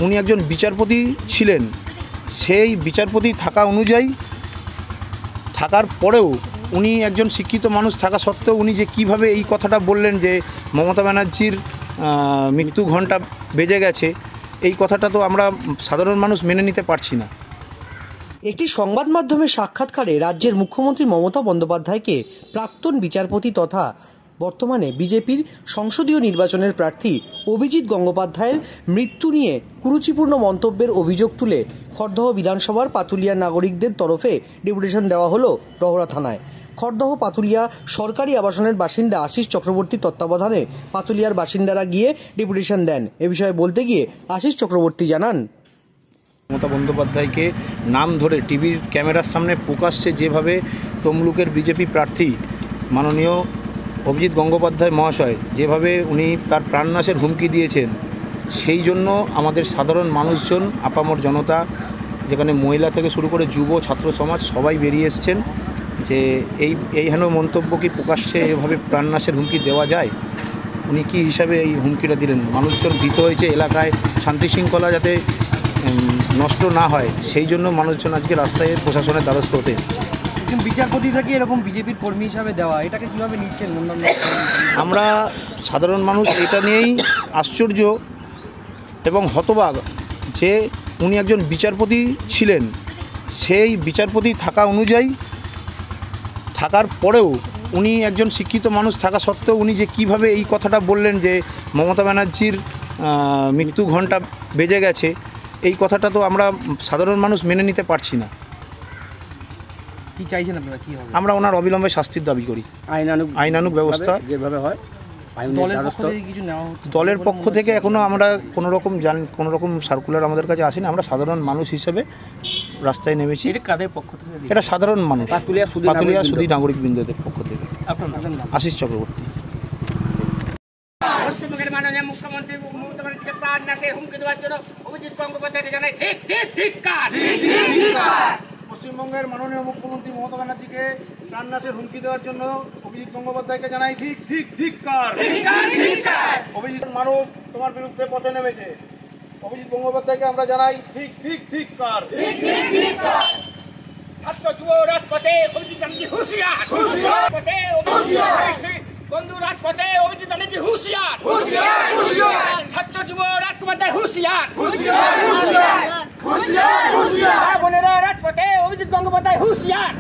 উনি একজন বিচারপতি ছিলেন, সেই বিচারপতি থাকা অনুযায়ী থাকার পরেও উনি একজন শিক্ষিত মানুষ থাকা সত্ত্বেও উনি যে কিভাবে এই কথাটা বললেন যে মমতা ব্যানার্জির মৃত্যু ঘণ্টা বেজে গেছে, এই কথাটা তো আমরা সাধারণ মানুষ মেনে নিতে পারছি না। একটি সংবাদ মাধ্যমের সাক্ষাৎকারে রাজ্যের মুখ্যমন্ত্রী মমতা বন্দ্যোপাধ্যায়কে প্রাক্তন বিচারপতি তথা বর্তমানে বিজেপির সংসদীয় নির্বাচনের প্রার্থী অভিজিৎ গঙ্গোপাধ্যায়ের মৃত্যু নিয়ে কুরুচিপূর্ণ মন্তব্যের অভিযোগ তুলে খড়দহ বিধানসভার পাতুলিয়া নাগরিকদের তরফে ডেপুটেশন দেওয়া হলো রহরা থানায়। খড়দহ পাতুলিয়া সরকারি আবাসনের বাসিন্দা আশিস চক্রবর্তীর তত্ত্বাবধানে পাতুলিয়ার বাসিন্দারা গিয়ে ডেপুটেশন দেন। এ বিষয়ে বলতে গিয়ে আশিস চক্রবর্তী জানান, মমতা বন্দ্যোপাধ্যায়কে নাম ধরে টিভির ক্যামেরার সামনে প্রকাশ্যে যেভাবে তমলুকের বিজেপি প্রার্থী মাননীয় অভিজিৎ গঙ্গোপাধ্যায় মহাশয় যেভাবে উনি তার প্রাণনাশের হুমকি দিয়েছেন, সেই জন্য আমাদের সাধারণ মানুষজন, আপামর জনতা, যেখানে মহিলা থেকে শুরু করে যুব ছাত্র সমাজ সবাই বেরিয়ে এসছেন যে এই হেন মন্তব্য কি প্রকাশ্যে এভাবে প্রাণনাশের হুমকি দেওয়া যায়? উনি কী হিসাবে এই হুমকিটা দিলেন? মানুষজন ভীত হয়েছে, এলাকায় শান্তি শৃঙ্খলা যাতে নষ্ট না হয় সেই জন্য মানুষজন আজকে রাস্তায় প্রশাসনের দ্বারস্থ হতে এসেছে। বিচারপতি থেকে এরকম বিজেপির কর্মী হিসাবে দেওয়া, এটাকে কীভাবে নিচ্ছেন? আমরা সাধারণ মানুষ এটা নিয়েই আশ্চর্য এবং হতবাক যে উনি একজন বিচারপতি ছিলেন, সেই বিচারপতি থাকা অনুযায়ী থাকার পরেও উনি একজন শিক্ষিত মানুষ থাকা সত্ত্বেও উনি যে কিভাবে এই কথাটা বললেন যে মমতা ব্যানার্জির মৃত্যু ঘণ্টা বেজে গেছে, এই কথাটা তো আমরা সাধারণ মানুষ মেনে নিতে পারছি না। কি চাইছেন আপনারা? কি হবে? আমরা ওনার অবিলম্বে শাস্তির দাবি করি, আইনানুগ ব্যবস্থা যেভাবে হয়। দলের পক্ষ থেকে এখনও আমরা কোনো রকম সার্কুলার আমাদের কাছে আসেনি। আমরা সাধারণ মানুষ হিসেবে রাস্তায় নেমেছি। এটা সাধারণ মানুষ, পাতুলিয়া সুধী নাগরিকবৃন্দদের পক্ষ থেকে। আশিস চক্রবর্তী। পশ্চিমবঙ্গের মাননীয় মুখ্যমন্ত্রী মমতা ব্যানার্জিকে প্রাণনাশের হুমকি দেওয়ার জন্য অভিজিৎ গঙ্গোপাধ্যায়কে জানাই ধিক্কার। পশ্চিমবঙ্গের মাননীয় মুখ্যমন্ত্রী মমতা ব্যানার্জিকে প্রাণনাশের হুমকি দেওয়ার জন্য অভিজিৎ গঙ্গোপাধ্যায়কে জানাই ধিক্কার। অভিজিৎ মানুষ তোমার বিরুদ্ধে পথে নেমেছে, অভিজিৎ গঙ্গোপাধ্যায়কে আমরা জানাই ধিক্কার। ছাত্র যুব রাজপথে অভিজিৎ ব্যানার্জি হুঁশিয়ার, বন্ধু রাজপথে অভিজিৎ ব্যানার্জি হুঁশিয়ার, ছাত্র যুব রাজকুমার হুঁশিয়ার, বোনেরা রাজপথে অভিজিৎ গঙ্গোপাধ্যায় হুঁশিয়ার।